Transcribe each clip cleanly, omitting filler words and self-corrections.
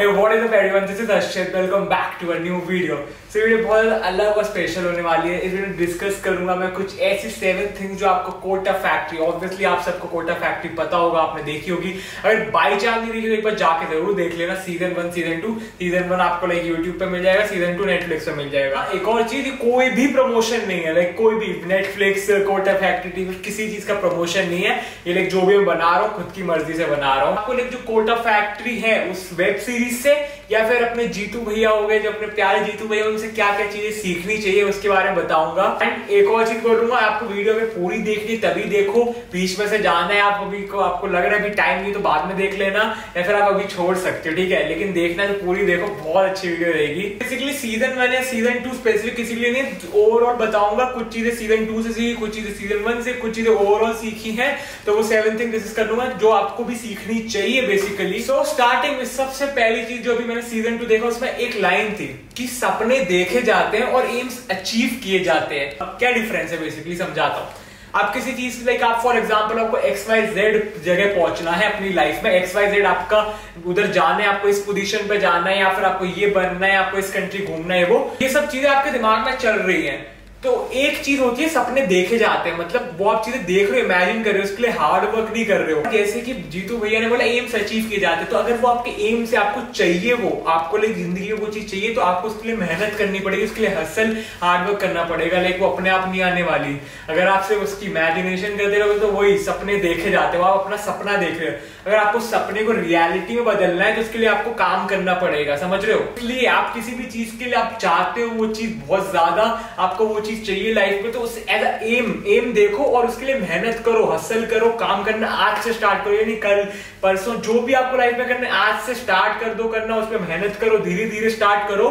Hey, what is up everyone? This is Arshit. Welcome back to a new video. So video बहुत अलग और special होने वाली है। इस वीडियो में डिस्कस करूंगा मैं कुछ ऐसी 7 थिंग्स जो आपको कोटा फैक्ट्री, ऑब्वियसली आप सबको कोटा फैक्ट्री पता होगा, आपने देखी होगी। अगर बाई चांस नहीं देखी तो एक बार जाके जरूर देख लेना। Season 1 season 2। सीजन 1 आपको लाइक यूट्यूब पे मिल जाएगा, सीजन 2 नेटफ्लिक्स पे मिल जाएगा। एक और चीज, कोई भी प्रमोशन नहीं है, लाइक कोई भी नेटफ्लिक्स, कोटा फैक्ट्री, टीवी, किसी चीज का प्रमोशन नहीं है। ये लाइक जो भी मैं बना रहा हूँ खुद की मर्जी से बना रहा हूँ। आपको लाइक जो कोटा फैक्ट्री है उस वेब सीरीज से या फिर अपने जीतू भैया हो गए, जो अपने प्यारे जीतू भैया, उनसे क्या क्या चीजें सीखनी चाहिए उसके बारे में बताऊंगा। एंड एक और चीज बोलूंगा, आपको वीडियो में पूरी देखनी तभी देखो, बीच में से जाना है आप अभी को, आपको लग रहा है अभी टाइम नहीं तो बाद में देख लेना, या फिर आप अभी छोड़ सकते हो, ठीक है। लेकिन देखना तो पूरी देखो, बहुत अच्छी वीडियो रहेगी। बेसिकली सीजन 1 या सीजन 2 स्पेसिफिक किसी के लिए नहीं, ओवरऑल बताऊंगा। कुछ चीजें सीजन 2 से सीखी, कुछ चीजें सीजन 1 से, कुछ चीजें ओवरऑल सीखी है, तो वो 7 थिंग डिस्कस कर लूंगा जो आपको भी सीखनी चाहिए बेसिकली। सो स्टार्टिंग में सबसे पहली चीज जो भी मैंने सीजन 2 देखा, उसमें एक लाइन थी कि सपने देखे जाते हैं और एम्स अचीव किए जाते हैं। अब क्या डिफरेंस है बेसिकली समझाता हूं। आप किसी चीज लाइक आप फॉर एग्जांपल आपको XYZ जगह पहुंचना है अपनी लाइफ में, XYZ आपका उधर जाना है, आपको इस पोजीशन पे जाना है, या फिर आपको ये बनना है, आपको इस कंट्री घूमना है, वो ये सब चीजें आपके दिमाग में चल रही है। तो एक चीज होती है सपने देखे जाते हैं, मतलब वो आप चीजें देख रहे हो, इमेजिन कर रहे हो, उसके लिए हार्ड वर्क नहीं कर रहे हो। जैसे कि जीतू भैया ने बोला एम्स अचीव किए जाते हैं, तो अगर वो आपके एम से आपको चाहिए, वो आपको लाइक जिंदगी में वो चीज चाहिए, तो आपको उसके लिए मेहनत करनी पड़ेगी, उसके लिए हसल हार्ड वर्क करना पड़ेगा। लाइक वो अपने आप नहीं आने वाली। अगर आप सिर्फ उसकी इमेजिनेशन करते रहोगे तो वही सपने देखे जाते हो, आप अपना सपना देख रहे हो। अगर आपको सपने को रियलिटी में बदलना है तो उसके लिए आपको काम करना पड़ेगा, समझ रहे हो। इसलिए आप किसी भी चीज के लिए आप चाहते हो वो चीज बहुत ज्यादा, आपको वो चीज चाहिए लाइफ में, तो उस एज अ एम देखो और उसके लिए मेहनत करो, हसल करो, काम करना आज से स्टार्ट करो, यानी कल परसों जो भी आपको लाइफ में करना है आज से स्टार्ट कर दो करना, उस पर मेहनत करो, धीरे धीरे स्टार्ट करो,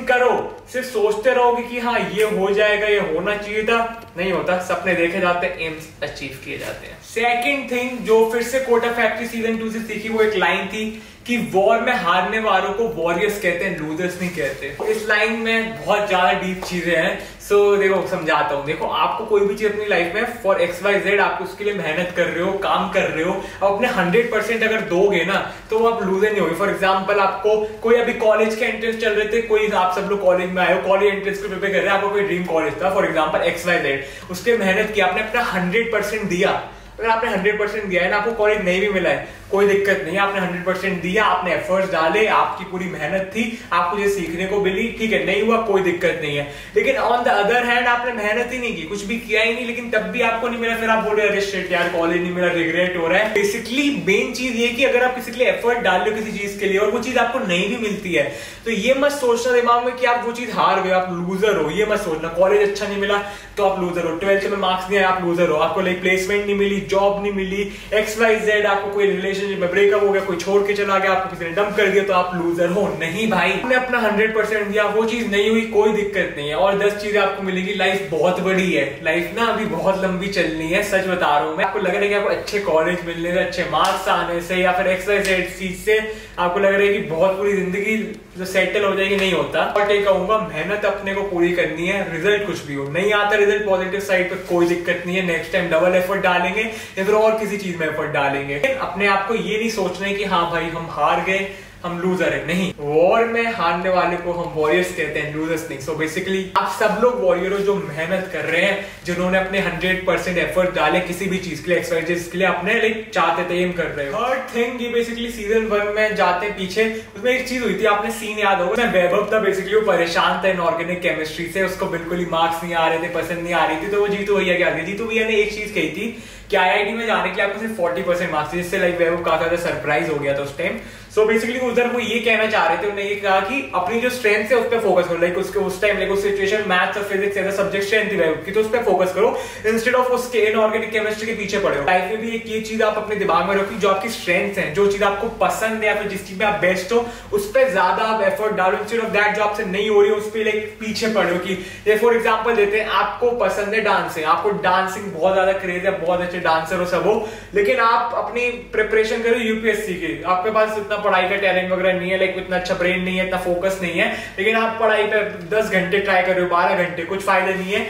करो। सिर्फ सोचते रहोगे कि हाँ ये हो जाएगा, ये होना चाहिए था, नहीं होता। सपने देखे जाते हैं, एम्स अचीव किए जाते हैं। सेकंड थिंग जो फिर से कोटा फैक्ट्री सीजन 2 से सीखी, वो एक लाइन थी कि वॉर में हारने वालों को वॉरियर्स कहते हैं, लूजर्स नहीं कहते। इस लाइन में बहुत ज्यादा डीप चीजें हैं। सो देखो समझाता हूँ। देखो आपको कोई भी चीज अपनी लाइफ में फॉर XYZ आप उसके लिए मेहनत कर रहे हो, काम कर रहे हो, अब अपने 100% अगर दोगे ना तो वो आप लूजर नहीं होगे। फॉर एग्जाम्पल आपको कोई अभी कॉलेज के एंट्रेंस चल रहे थे, कोई आप सब लोग कॉलेज में आए हो, कॉलेज एंट्रेंस को प्रिपेयर कर रहे हैं, आपको कोई ड्रीम कॉलेज था फॉर एग्जाम्पल XYZ, उसके मेहनत की, आपने अपना 100% दिया। अगर आपने 100% दिया है ना, आपको कॉलेज नहीं भी मिला है, कोई दिक्कत नहीं है, आपने 100% दिया, आपने एफर्ट्स डाले, आपकी पूरी मेहनत थी, आपको ये सीखने को मिली, ठीक है, नहीं हुआ कोई दिक्कत नहीं है। लेकिन ऑन द अदर हैंड आपने मेहनत ही नहीं की, कुछ भी किया ही नहीं, लेकिन तब भी आपको नहीं मिला, फिर आप बोल रहे अरे शिट यार कॉलेज नहीं मिला, रिग्रेट हो रहा है। बेसिकली मेन चीज ये कि अगर आप किसी के लिए एफर्ट डाल रहे हो किसी चीज के लिए और वो चीज आपको नहीं भी मिलती है, तो ये मत सोचना दिमाग में कि आप वो चीज हार गए, आप लूजर हो, ये मत सोचना। कॉलेज अच्छा नहीं मिला तो आप लूजर हो, 12th में मार्क्स नहीं आए आप लूजर हो, आपको लाइक प्लेसमेंट नहीं मिली, जॉब नहीं मिली, XYZ, आपको कोई रिलेशनशिप में ब्रेकअप हो गया, कोई छोड़ के चला गया, आपको किसी ने डंप कर दिया, तो आप लूजर हो नहीं भाई। आपने अपना 100% दिया, वो चीज नहीं हुई, कोई दिक्कत नहीं है, और 10 चीजें आपको मिलेगी। लाइफ बहुत बड़ी है, लाइफ ना अभी बहुत लंबी चलनी है, सच बता रहा हूं मैं। आपको लग रहा है कि आपको अच्छे कॉलेज मिलने से, अच्छे मार्क्स आने से, या फिर XYZ चीज से आपको लग रहा है कि बहुत पूरी जिंदगी जो सेटल हो जाएगी, नहीं होता। और ये कहूंगा मेहनत अपने को पूरी करनी है, रिजल्ट कुछ भी हो, नहीं आता रिजल्ट पॉजिटिव साइड पे कोई दिक्कत नहीं है, नेक्स्ट टाइम डबल एफर्ट डालेंगे या फिर और किसी चीज में एफर्ट डालेंगे। अपने आप को ये नहीं सोचना है कि हाँ भाई हम हार गए, हम लूजर है, नहीं। वॉर में हारने वाले को हम वॉरियर्स कहते हैं, लूजर्स नहीं। सो बेसिकली आप सब लोग वॉरियर हो जो मेहनत कर रहे हैं, जिन्होंने अपने 100% एफर्ट डाले किसी भी चीज के लिए, XYZ के लिए, अपने लाइक चाहते थे, एम कर रहे हो। थर्ड थिंग, ये बेसिकली सीजन 1 में जाते पीछे, उसमें एक चीज हुई थी, आपने सीन याद होगा, वैभव था बेसिकली, वो परेशान था इनऑर्गेनिक केमिस्ट्री से, उसको बिल्कुल ही मार्क्स नहीं आ रहे थे, पसंद नहीं आ रही थी, तो वो जीतू भैया क्या गया, जीतू भैया ने एक चीज कही थी कि IIT में जाने के लिए आपको सिर्फ 40% मार्क्स, जिससे लाइक वैभव काफी ज्यादा सरप्राइज हो गया था उस टाइम। सो बेसिकली उधर वो ये कहना चाह रहे थे, उन्होंने ये कहा कि अपनी जो स्ट्रेंथ है उस पर फोकस करो, लाइक उसके उस टाइम लाइक उस सिचुएशन मैथ्स और फिजिक्स ऐसा सब्जेक्ट स्ट्रेंथ थी वैभव की, तो उस पर फोकस करो इंस्टेड ऑफ उसके इनऑर्गेनिक केमिस्ट्री के पीछे पड़े हो। लाइफ में भी एक ये चीज आप अपने दिमाग में रखो, जो आपकी स्ट्रेंथ है, जो चीज आपको पसंद है या फिर जिस चीज में आप बेस्ट हो, उस पर ज्यादा आप एफर्ट डालो, इंस्टेड ऑफ दैट जो आपसे नहीं हो रही है उस पर लाइक पीछे पड़े हो। कि फॉर एग्जाम्पल देते हैं, आपको पसंद है डांसिंग, आपको डांसिंग बहुत ज्यादा क्रेज है, बहुत अच्छे डांसर हो सब हो, लेकिन आप अपनी प्रिपरेशन करो UPSC की, आपके पास इतना पढ़ाई का टैलेंट वगैरह नहीं है, लाइक इतना अच्छा ब्रेन नहीं है, इतना फोकस नहीं है, लेकिन आप पढ़ाई पे 10 घंटे ट्राई कर रहे हो, 12 घंटे, कुछ फायदा नहीं है।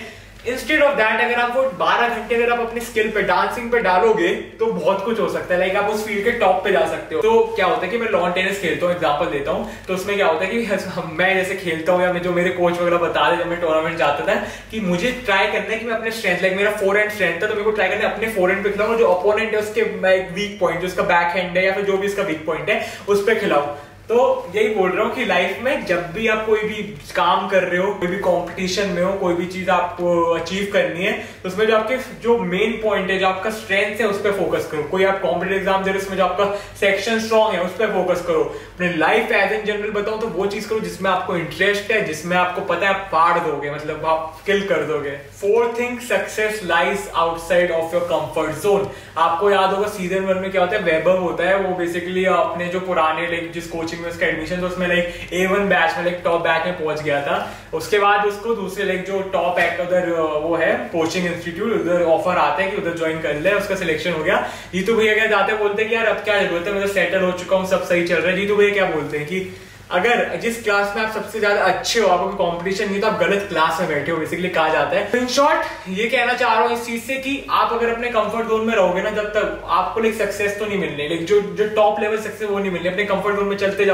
इंस्टेड ऑफ दैट अगर आप वो 12 घंटे अगर आप अपनी स्किल पे डांसिंग पे डालोगे तो बहुत कुछ हो सकता है। लाइक आप उस फील्ड के टॉप पे जा सकते हो। तो क्या होता है कि मैं लॉन टेनिस खेलता हूँ, एग्जांपल देता हूँ, तो उसमें क्या होता है कि मैं जैसे खेलता हूँ या मैं जो मेरे कोच वगैरह बता रहे जब मैं टूर्नामेंट जाता था कि मुझे ट्राई करना है कि मैं अपने स्ट्रेंथ, लाइक मेरा फोरहैंड स्ट्रेंथ था, तो मेरे को ट्राई करना है अपने फोरहैंड पे खिलाऊं, जो अपोनेंट है उसके वीक पॉइंट, जो उसका बैक हैंड है या फिर जो भी उसका वीक पॉइंट है उस पर खिलाऊं। तो यही बोल रहा हूँ कि लाइफ में जब भी आप कोई भी काम कर रहे हो, कोई भी कंपटीशन में हो, कोई भी चीज आपको अचीव करनी है, तो उसमें जो आपके जो मेन पॉइंट है, जो आपका स्ट्रेंथ है, उस पर फोकस करो। कोई आप कॉम्पिटिटिव एग्जाम दे रहे हो, उसमें जो आपका सेक्शन स्ट्रॉन्ग है उस पर फोकस करो। अपने लाइफ एज एन जनरल बताऊं तो वो चीज करो जिसमें आपको इंटरेस्ट है, जिसमें आपको पता है आप फाड़ दोगे, मतलब आप किल कर दोगे। Fourth thing, success lies outside of your comfort zone. आपको याद होगा सीजन 1 में क्या होता है, वैभव होता है, वो बेसिकली अपने जो पुराने लाइक जिस कोचिंग में उसका एडमिशन था उसमें लाइक A1 बैच में लाइक टॉप बैच में पहुंच गया था। उसके बाद उसको दूसरे लाइक जो टॉप उधर वो है कोचिंग इंस्टीट्यूट, उधर ऑफर आता है कि उधर ज्वाइन कर ले, उसका सिलेक्शन हो गया। जीतू भैया क्या जाते हैं, बोलते हैं कि यार अब क्या जरूरत है, मैं तो सेटल हो चुका हूँ, सब सही चल रहा है। जीतू भैया क्या बोलते हैं कि अगर जिस क्लास में आप सबसे ज्यादा अच्छे हो, आपको कंपटीशन नहीं तो आप गलत क्लास में बैठे हो, बेसिकली कहा जाता है। इन शॉर्ट ये कहना चाह रहा हूँ इस चीज से कि आप अगर अपने कंफर्ट जोन में रहोगे ना, जब तक आपको लाइक सक्सेस तो नहीं मिलने, लाइक जो टॉप लेवल सक्सेस वो नहीं मिलने। अपने कंफर्ट जोन में चलते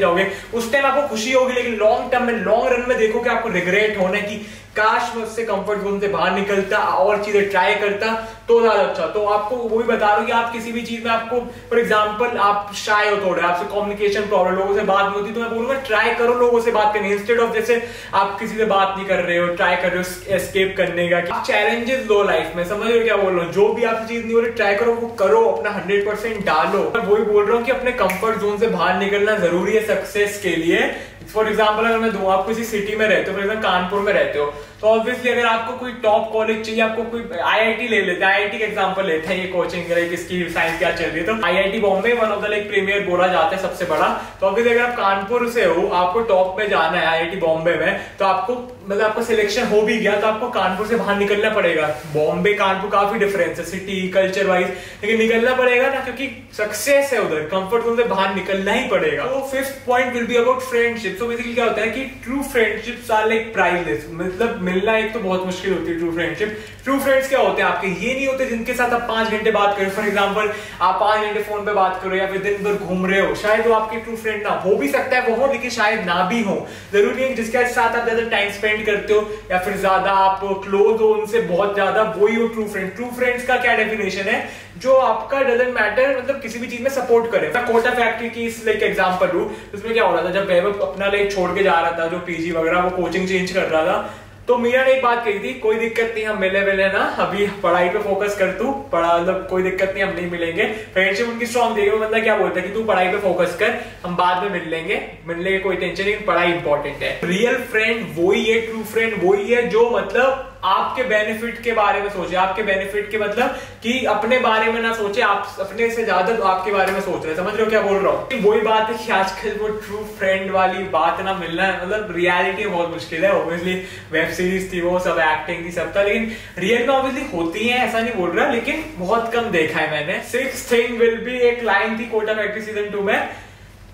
जाओगे, उस टाइम आपको खुशी होगी, लेकिन लॉन्ग टर्म में, लॉन्ग रन में देखोगे आपको रिग्रेट होना है कि काश मैं उससे कंफर्ट जोन से बाहर निकलता और चीजें ट्राई करता तो ज्यादा अच्छा। तो आपको वो भी बता रहा हूँ कि आप किसी भी चीज में आपको फॉर एग्जांपल आप शाय हो थोड़े, आपसे कम्युनिकेशन प्रॉब्लम, लोगों से बात नहीं होती, तो मैं बोलूंगा ट्राई करो लोगों से बात करनी, इंस्टेड ऑफ जैसे आप किसी से बात नहीं कर रहे हो, ट्राई कर रहे हो एस्केप करने का। आप चैलेंजेस लो लाइफ में, समझ रहे हो क्या बोल रहा हूँ? जो भी आपसे चीज नहीं हो रही ट्राई करो, वो करो, अपना 100% डालो। मैं वही बोल रहा हूँ कि अपने कंफर्ट जोन से बाहर निकलना जरूरी है सक्सेस के लिए। फॉर एग्जाम्पल अगर मैं दूं, आप किसी सिटी में रहते हो, फॉर एग्जाम्पल कानपुर में रहते हो, तो ऑब्वियसली अगर आपको कोई टॉप कॉलेज चाहिए, आपको कोई IIT ले लेते हैं, IIT का एग्जांपल लेते हैं, ये कोचिंग किसकी साइंस क्या चल रही है, तो IIT Bombay one of the like premier बोला जाता है सबसे बड़ा। तो ऑब्वियसली अगर आप कानपुर से हो, आपको टॉप में जाना है IIT बॉम्बे में, तो आपको मतलब आपका सिलेक्शन हो भी गया तो आपको कानपुर से बाहर निकलना पड़ेगा। बॉम्बे कानपुर काफी डिफरेंस है सिटी कल्चर वाइज, लेकिन निकलना पड़ेगा ना, क्योंकि सक्सेस है उधर, कंफर्ट जोन से बाहर निकलना ही पड़ेगा। तो fifth point will be about friendship. तो बेसिकली क्या होता है कि true friendships are like priceless, मतलब मिलना एक तो बहुत मुश्किल होती है ट्रू फ्रेंडशिप। ट्रू फ्रेंड्स क्या होते हैं आपके, ये नहीं होते जिनके साथ आप 5 घंटे बात करो, फॉर एग्जांपल आप 5 घंटे फोन पे बात करो या फिर दिन भर घूम रहे हो, शायद वो आपके ट्रू फ्रेंड ना हो भी सकता है, वो हो, लेकिन शायद ना भी हो। जरूरी है जिसके साथ आप ज्यादा टाइम स्पेंड करते हो या फिर ज्यादा आप क्लोज हो उनसे बहुत ज्यादा, वही हो ट्रू फ्रेंड। ट्रू फ्रेंड्स का क्या डेफिनेशन है, जो आपका डजंट मैटर, मतलब किसी भी चीज में सपोर्ट करे। मैं कोटा फैक्ट्री की लाइक एग्जांपल लूं, उसमें क्या हो रहा था, जब वैभव अपना लाइक छोड़ के जा रहा था, जो पीजी वगैरह वो कोचिंग चेंज कर रहा था, तो मीरा ने एक बात कही थी, कोई दिक्कत नहीं, हम मिले ना, अभी पढ़ाई पे फोकस कर, तू पढ़ा, मतलब कोई दिक्कत नहीं, हम नहीं मिलेंगे। फ्रेंडशिप उनकी स्ट्रॉन्ग थी। वो बंदा क्या बोलता है कि तू पढ़ाई पे फोकस कर, हम बाद में मिल लेंगे कोई टेंशन नहीं, पढ़ाई इंपॉर्टेंट है। रियल फ्रेंड वही है, ट्रू फ्रेंड वही है जो मतलब आपके बेनिफिट के बारे में सोचे, आपके बेनिफिट के मतलब कि अपने बारे में ना सोचे, आप अपने से ज्यादा तो आपके बारे में सोच रहे हैं। समझ रहे हो क्या बोल रहा हूँ? वही बात है कि आजकल वो ट्रू फ्रेंड वाली बात ना मिलना, मतलब रियलिटी में बहुत मुश्किल है। ऑब्वियसली वेब सीरीज थी, वो सब एक्टिंग थी, सब था, लेकिन रियल में ऑब्वियसली होती है, ऐसा नहीं बोल रहा, लेकिन बहुत कम देखा है मैंने। सिक्स्थ थिंग विल बी, एक लाइन थी कोटा फैक्ट्री सीजन 2 में,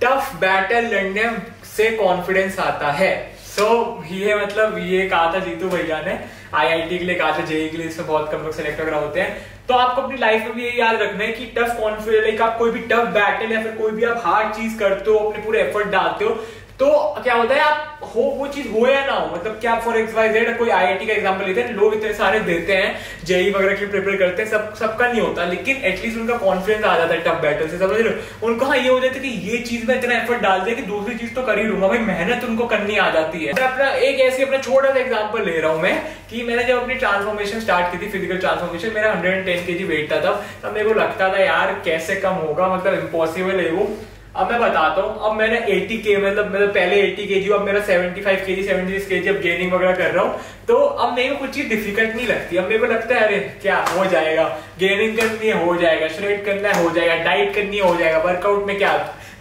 टफ बैटल लड़ने से कॉन्फिडेंस आता है। ये मतलब ये कहा था जीतू भैया ने, IIT के लिए कहा था, JEE के लिए इसमें बहुत कम लोग सेलेक्ट वगैरह होते हैं। तो आपको अपनी लाइफ में भी ये याद रखना है कि टफ कॉन्फिडेंस, लाइक आप कोई भी टफ बैटल या फिर कोई भी आप हार्ड चीज करते हो, अपने पूरे एफर्ट डालते हो, तो क्या होता है आप हो वो चीज हो या ना हो, मतलब क्या फॉर XYZ कोई IIT का एग्जांपल लेते हैं, लोग इतने सारे देते हैं, JEE वगैरह के लिए प्रिपेयर करते हैं, सबका नहीं होता, लेकिन एटलीस्ट उनका कॉन्फिडेंस आ जाता है टफ बैटल से। समझ रहे हो? उनको हाँ ये हो जाता है कि ये चीज में इतना एफर्ट डाल दे कि दूसरी चीज तो कर ही लूंगा, भाई मेहनत उनको करनी आ जाती है। अपना एक ऐसी अपना छोटा सा एग्जांपल ले रहा हूं मैं, कि मैंने जब अपनी ट्रांसफॉर्मेशन स्टार्ट की थी, फिजिकल ट्रांसफॉर्मेशन, मेरा 110 kg वेट था तब मेरे को लगता था यार कैसे कम होगा, मतलब इम्पॉसिबल है वो। अब मैं बताता हूँ, अब मैंने 80 kg मतलब पहले 80 kg, अब मेरा 75 kg 76 kg अब गेनिंग वगैरह कर रहा हूँ, तो अब मेरे को कुछ चीज डिफिकल्ट नहीं लगती। अब मेरे को लगता है अरे क्या हो जाएगा, गेनिंग करनी है हो जाएगा, श्रेड करना है हो जाएगा, डाइट करनी है हो जाएगा, वर्कआउट में क्या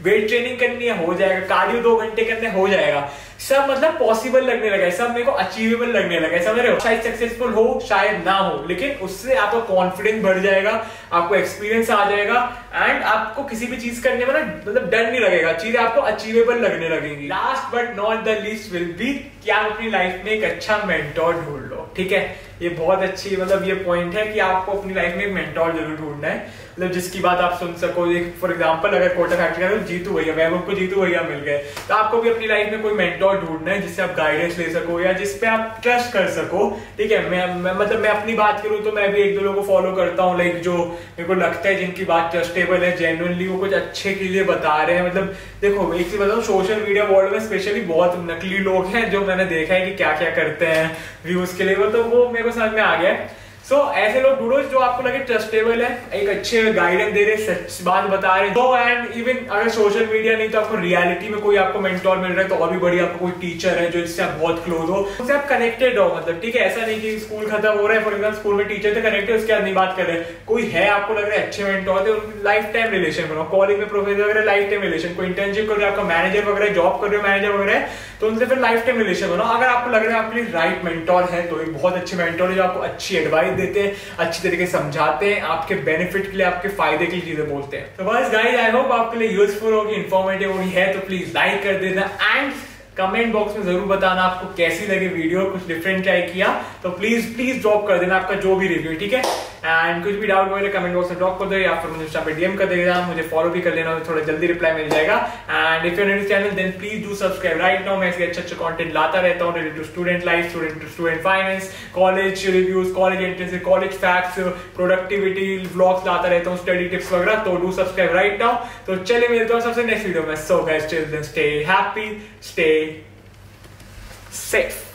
वेट ट्रेनिंग करनी है हो जाएगा, कार्डियो 2 घंटे करने हो जाएगा, सब मतलब पॉसिबल लगने लगा है, सब मेरे को अचीवेबल लगने लगा है। समझ रहे हो? शायद सक्सेसफुल हो शायद ना हो, लेकिन उससे आपका कॉन्फिडेंस बढ़ जाएगा, आपको एक्सपीरियंस आ जाएगा, एंड आपको किसी भी चीज करने में ना मतलब डर नहीं लगेगा, चीजें आपको अचीवेबल लगने लगेंगी। Last but not the least will be कि आप अपनी लाइफ में एक अच्छा मेंटोर ढूंढ लो। ठीक है, ये बहुत अच्छी मतलब ये पॉइंट है कि आपको अपनी लाइफ में एक मेंटोर जरूर ढूंढना है, मतलब जिसकी बात आप सुन सको। एक फॉर एग्जांपल अगर कोटा फैक्ट्री का तो जीतू भैया, वैभव को जीतू भैया मिल गए, तो आपको भी अपनी लाइफ में कोई मेंटोर ढूंढना है जिससे आप गाइडेंस ले सको या जिस पे आप ट्रस्ट कर सको। ठीक है, मैं अपनी बात करूं तो मैं भी एक दो लोगों को फॉलो करता हूँ, लाइक जो मेरे को लगता है जिनकी बात ट्रस्टेबल है, जेन्युइनली वो कुछ अच्छे के लिए बता रहे हैं। मतलब देखो एक चीज बताऊं, सोशल मीडिया वर्ल्ड में स्पेशली बहुत नकली लोग हैं जो मैंने देखा है कि क्या क्या करते हैं व्यूज के लिए, तो वो मेरे को समझ में आ गया है। सो ऐसे लोग ढूंढो जो आपको लगे ट्रस्टेबल है, एक अच्छे गाइडेंस दे रहे, सच बात बता रहे। तो एंड इवन अगर सोशल मीडिया नहीं तो आपको रियलिटी में कोई आपको मेंटोर मिल रहा है तो और भी बढ़िया, आपको कोई टीचर है जो इससे आप बहुत क्लोज हो, उससे आप कनेक्टेड हो। मतलब ठीक है, ऐसा नहीं कि स्कूल खत्म हो रहा है, फॉर एग्जाम्पल स्कूल में टीचर से कनेक्टेड उसके बाद नहीं बात कर रहे, कोई है आपको लग रहा है अच्छे मेंटोर थे, लाइफ टाइम रिलेशन बनाओ। कॉलेज में प्रोफेसर वगैरह लाइफ टाइम रिलेशन, कोई इंटर्नशिप कर रहे हो, आपका मैनेजर वगैरह जॉब कर रहे हो मैनेजर वगैरह, तो उनसे फिर लाइफ टाइम रिलेशन बनाओ। अगर आपको लग रहा है आपके लिए राइट मेंटोर है तो एक बहुत अच्छे मेंटोर है जो आपको अच्छी एडवाइस देते हैं, अच्छी तरीके से समझाते हैं, आपके बेनिफिट के लिए, आपके फायदे के लिए चीजें बोलते हैं। तो बस गाइस, आई होप आपके लिए यूजफुल होगी, इंफॉर्मेटिव होगी है तो प्लीज लाइक कर देना एंड कमेंट बॉक्स में जरूर बताना आपको कैसी लगी वीडियो, कुछ डिफरेंट ट्राई किया तो प्लीज ड्रॉप कर देना आपका जो भी रिव्यू, ठीक है। एंड कुछ भी डाउट हो कमेंट बॉक्स में ड्रॉप कर दो या फिर मुझे इंस्टा पे डीएम कर देगा, मुझे फॉलो भी कर लेना, तो थोड़ा जल्दी रिप्लाई मिल जाएगा। And if you new channel then please do subscribe right now. मैं ऐसे अच्छा कंटेंट लाता रहता हूँ related to student life, student finance, college reviews, college entrance, college facts, productivity vlogs लाता रहता हूँ, स्टडी टिप्स वगैरह, तो डू सब्सक्राइब राइट नाउ। तो चलिए मिलते हैं सबसे नेक्स्ट वीडियो में। So guys till then stay happy, stay safe.